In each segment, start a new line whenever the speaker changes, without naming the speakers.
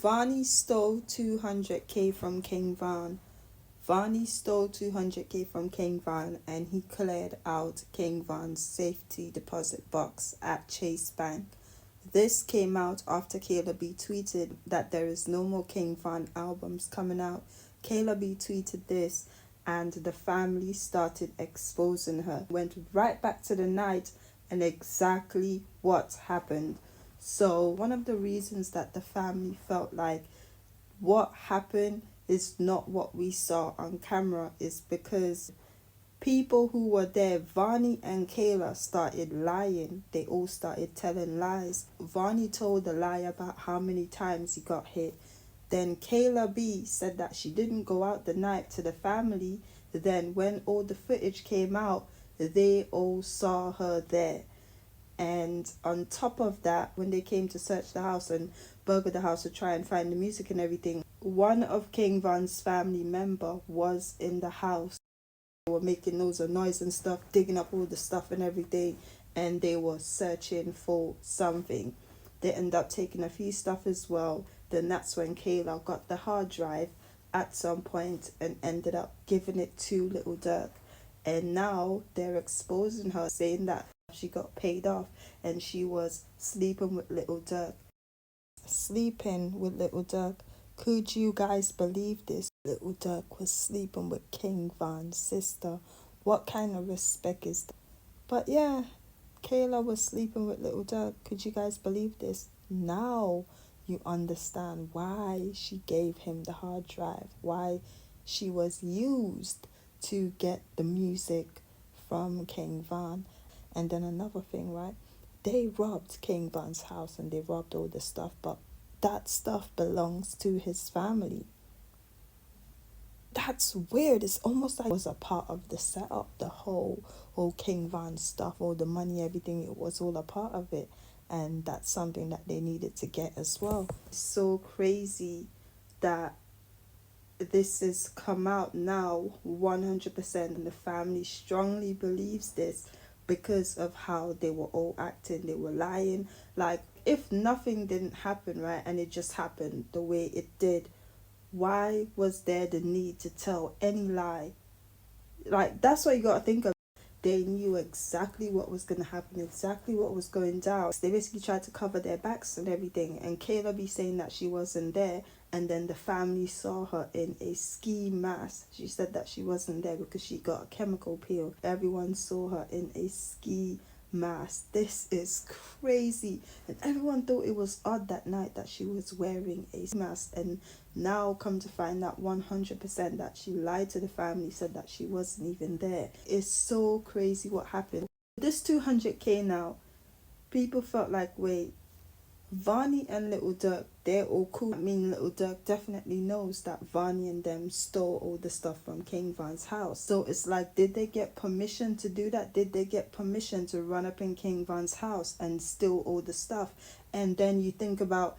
Vonni stole 200k from King Von. Vonni stole 200k from King Von and he cleared out King Von's safety deposit box at Chase Bank. This came out after Kayla B tweeted that there is no more King Von albums coming out. Kayla B tweeted this and the family started exposing her. Went right back to the night and exactly what happened. So one of the reasons that the family felt like what happened is not what we saw on camera is because people who were there, Vonni and Kayla, started lying. They all started telling lies. Vonni told a lie about how many times he got hit. Then Kayla B said that she didn't go out the night to the family. Then when all the footage came out, they all saw her there. And on top of that, when they came to search the house and burgle the house to try and find the music and everything, one of King Von's family member was in the house. They were making loads of noise and stuff, digging up all the stuff and everything, and they were searching for something. They ended up taking a few stuff as well. Then that's when Kayla got the hard drive at some point and ended up giving it to Lil Durk. And now they're exposing her, saying that she got paid off and she was sleeping with Lil Durk. Sleeping with Lil Durk. Could you guys believe this? Lil Durk was sleeping with King Von's sister. What kind of respect is that? But yeah, Kayla was sleeping with Lil Durk. Could you guys believe this? Now you understand why she gave him the hard drive, why she was used to get the music from King Von. And then another thing, right? They robbed King Von's house and they robbed all the stuff, but that stuff belongs to his family. That's weird. It's almost like it was a part of the setup, the whole King Von stuff, all the money, everything. It was all a part of it. And that's something that they needed to get as well. It's so crazy that this has come out now 100%, and the family strongly believes this because of how they were all acting. They were lying. Like, if nothing didn't happen, right, and it just happened the way it did, why was there the need to tell any lie? Like, that's what you got to think of. They knew exactly what was going to happen, exactly what was going down. They basically tried to cover their backs and everything. And Kayla B saying that she wasn't there. And then the family saw her in a ski mask. She said that she wasn't there because she got a chemical peel. Everyone saw her in a ski mask. This is crazy. And everyone thought it was odd that night that she was wearing a mask. And now come to find out 100% that she lied to the family, said that she wasn't even there. It's so crazy what happened. This 200k now, people felt like, wait, Vonni and Lil Durk, they're all cool. I mean, Lil Durk definitely knows that Vonni and them stole all the stuff from King Von's house. So it's like, did they get permission to do that? Did they get permission to run up in King Von's house and steal all the stuff? And then you think about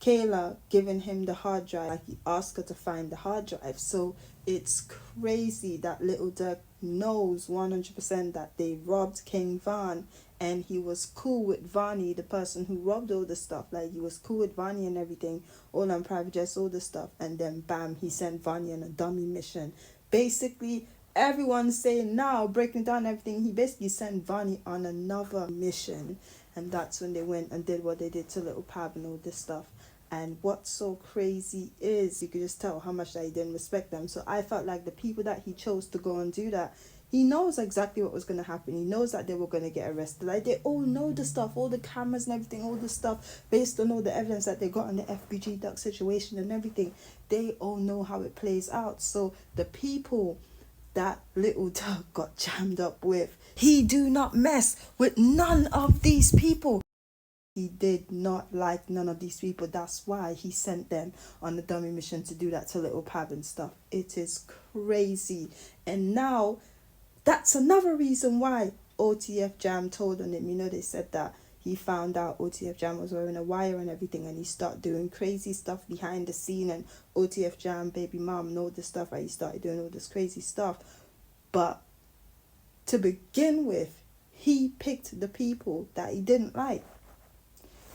Kayla giving him the hard drive, like he asked her to find the hard drive. So it's crazy that Lil Durk knows 100% that they robbed King Von, and he was cool with Vonni, the person who robbed all the stuff. Like, he was cool with Vonni and everything, all on private jets, all the stuff. And then bam, he sent Vonni on a dummy mission. Basically, everyone's saying now, breaking down everything, he basically sent Vonni on another mission. And that's when they went and did what they did to Little Pab and all this stuff. And what's so crazy is you could just tell how much that he didn't respect them. So I felt like the people that he chose to go and do that, he knows exactly what was going to happen. He knows that they were going to get arrested. Like, they all know the stuff, all the cameras and everything, all the stuff, based on all the evidence that they got on the FBG Duck situation and everything. They all know how it plays out. So the people that Lil Durk got jammed up with, he do not mess with none of these people. He did not like none of these people. That's why he sent them on the dummy mission to do that to Little Pab and stuff. It is crazy. And now, that's another reason why OTF Jam told on him. You know, they said that he found out OTF Jam was wearing a wire and everything, and he started doing crazy stuff behind the scene, and OTF Jam, baby mom, know this stuff, right? He started doing all this crazy stuff. But to begin with, he picked the people that he didn't like.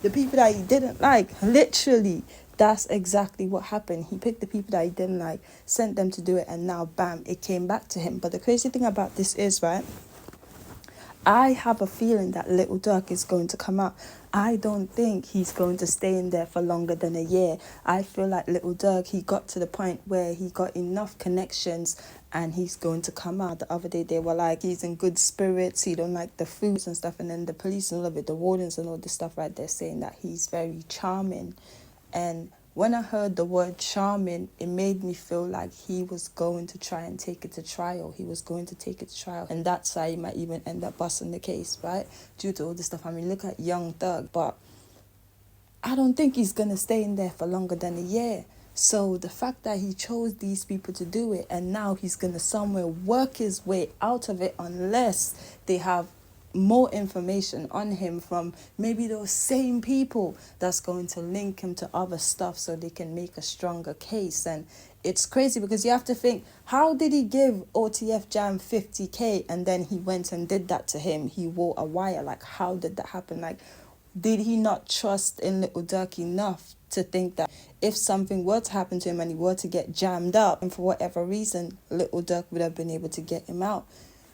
The people that he didn't like, literally, that's exactly what happened. He picked the people that he didn't like, sent them to do it, and now, bam, it came back to him. But the crazy thing about this is, right, I have a feeling that Lil Durk is going to come out. I don't think he's going to stay in there for longer than a year. I feel like Lil Durk, he got to the point where he got enough connections and he's going to come out. The other day they were like, he's in good spirits, he don't like the foods and stuff. And then the police and all of it, the wardens and all this stuff right there, saying that he's very charming. And when I heard the word charming, it made me feel like he was going to try and take it to trial. He was going to take it to trial. And that's how he might even end up busting the case, right? Due to all this stuff. I mean, look at Young Thug. But I don't think he's going to stay in there for longer than a year. So the fact that he chose these people to do it, and now he's going to somewhere work his way out of it, unless they have more information on him from maybe those same people that's going to link him to other stuff so they can make a stronger case. And it's crazy because you have to think, how did he give OTF Jam 50k and then he went and did that to him? He wore a wire. Like, how did that happen? Like, did he not trust in Lil Durk enough to think that if something were to happen to him and he were to get jammed up, and for whatever reason, Lil Durk would have been able to get him out?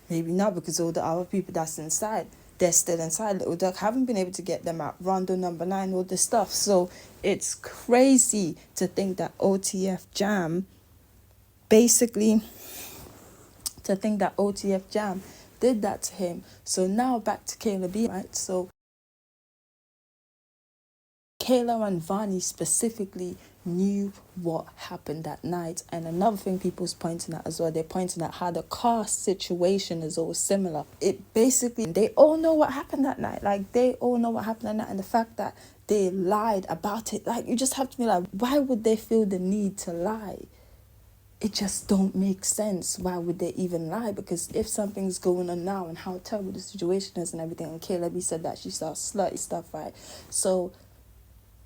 Maybe not, because all the other people that's inside, they're still inside. Lil Durk haven't been able to get them out. Rondo number 9, all this stuff. So it's crazy to think that OTF Jam, basically, did that to him. So now back to Kayla B, right? So Kayla and Vonni specifically knew what happened that night. And another thing people's pointing at as well, they're pointing at how the car situation is all similar. It basically, they all know what happened that night. Like, they all know what happened that night. And the fact that they lied about it, like, you just have to be like, why would they feel the need to lie? It just don't make sense. Why would they even lie? Because if something's going on now and how terrible the situation is and everything, and Kayla B said that she saw slutty stuff, right? So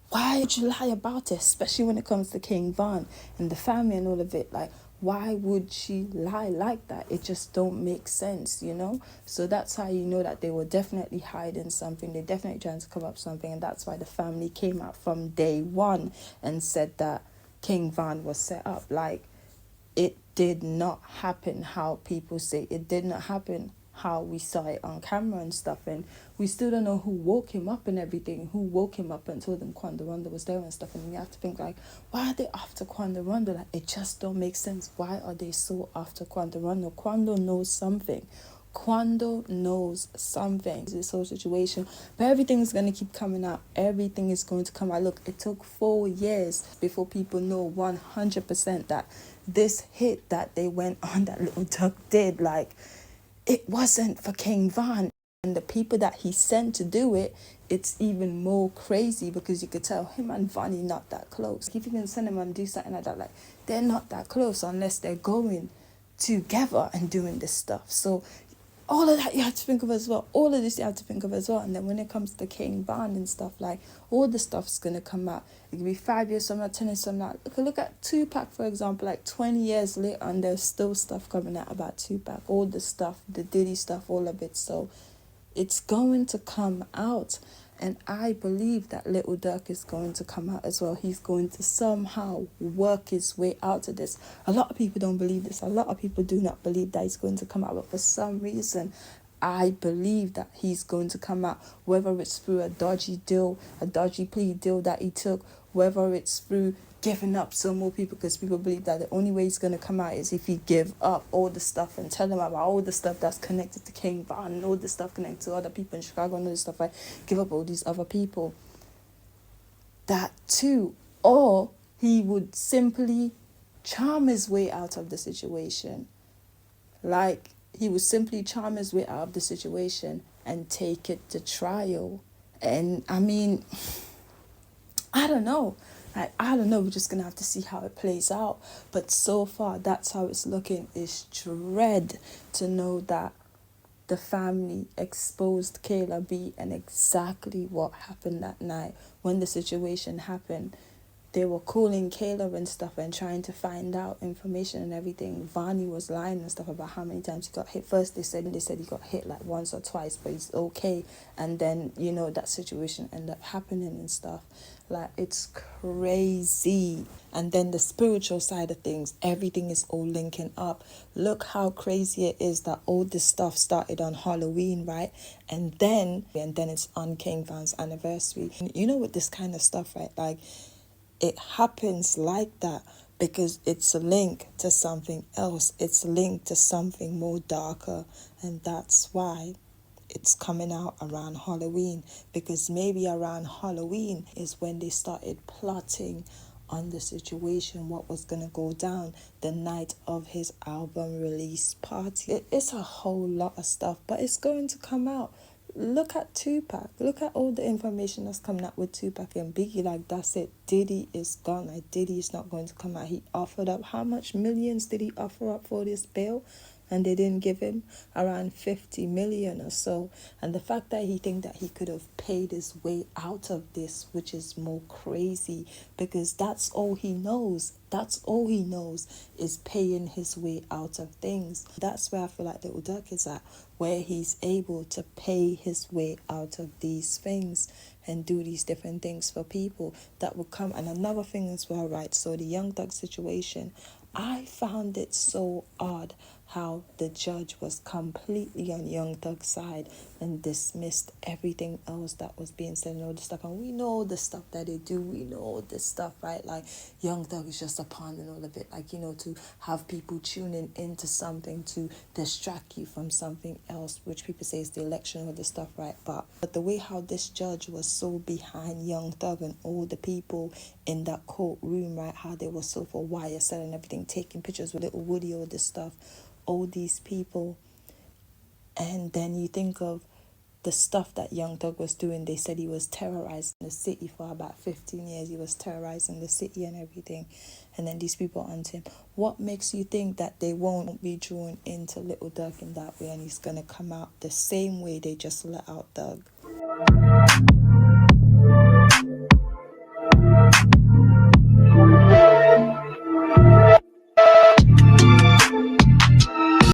why would you lie about it, especially when it comes to King Von and the family and all of it? Like, why would she lie like that? It just don't make sense, you know? So that's how you know that they were definitely hiding something. They're definitely trying to cover up something. And that's why the family came out from day one and said that King Von was set up. Like, it did not happen how people say. It did not happen how we saw it on camera and stuff. And we still don't know who woke him up and everything, who woke him up and told him Quando Rondo was there and stuff. And you have to think, like, why are they after Quando Rondo? Like, it just don't make sense. Why are they so after Quando Rondo? Quando knows something. Quando knows something. This whole situation, but everything's going to keep coming out. Everything is going to come out. Look, it took 4 years before people know 100% that this hit that they went on, that Lil Durk did, like, it wasn't for King Von. And the people that he sent to do it, it's even more crazy because you could tell him and Vonni not that close. If you can send him and do something like that, like, they're not that close unless they're going together and doing this stuff. So all of that you have to think of as well. All of this you have to think of as well. And then when it comes to King Von and stuff, like, all the stuff's going to come out. It could be 5 years from now, 10 years from now. Look at Tupac, for example, like 20 years later, and there's still stuff coming out about Tupac. All the stuff, the Diddy stuff, all of it. So it's going to come out. And I believe that Lil Durk is going to come out as well. He's going to somehow work his way out of this. A lot of people don't believe this. A lot of people do not believe that he's going to come out. But for some reason, I believe that he's going to come out. Whether it's through a dodgy deal, a dodgy plea deal that he took, whether it's through giving up some more people, because people believe that the only way he's going to come out is if he give up all the stuff and tell them about all the stuff that's connected to King Von and all the stuff connected to other people in Chicago and all this stuff, like, give up all these other people. That too. Or he would simply charm his way out of the situation. Like, he would simply charm his way out of the situation and take it to trial. And I mean, I don't know. I don't know. We're just going to have to see how it plays out. But so far, that's how it's looking. It's dread to know that the family exposed Kayla B and exactly what happened that night when the situation happened. they were calling Kayla and stuff and trying to find out information and everything. Vonni was lying and stuff about how many times he got hit. First they said he got hit like once or twice, but he's okay. And then, you know, that situation ended up happening and stuff. Like, it's crazy. And then the spiritual side of things, everything is all linking up. Look how crazy it is that all this stuff started on Halloween, right? And then it's on King Van's anniversary. You know, with this kind of stuff, right? Like, it happens like that because it's linked to something else. It's linked to something more darker. And that's why it's coming out around Halloween, because maybe around Halloween is when they started plotting on the situation, what was going to go down the night of his album release party. It's a whole lot of stuff, but it's going to come out. Look at Tupac. Look at all the information that's coming out with Tupac and Biggie. Like, that's it. Diddy is gone. Like, Diddy is not going to come out. He offered up, how much millions did he offer up for this bail? And they didn't give him around 50 million or so. And the fact that he think that he could have paid his way out of this, which is more crazy, because that's all he knows. That's all he knows is paying his way out of things. That's where I feel like Lil Durk is at, where he's able to pay his way out of these things and do these different things for people that will come. And another thing as well, right? So the Young Thug situation, I found it so odd how the judge was completely on Young Thug's side and dismissed everything else that was being said and all this stuff. And we know the stuff that they do. We know this stuff, right? Like, Young Thug is just a pawn in all of it. Like, you know, to have people tuning into something to distract you from something else, which people say is the election or the stuff, right? But the way how this judge was so behind Young Thug and all the people in that courtroom, right? How they were so for YSL and everything, taking pictures with little Woody, all this stuff, all these people. And then you think of the stuff that Young Thug was doing. They said he was terrorizing the city for about 15 years. He was terrorizing the city and everything. And then these people onto him. What makes you think that they won't be drawn into Lil Durk in that way and he's going to come out the same way they just let out Thug?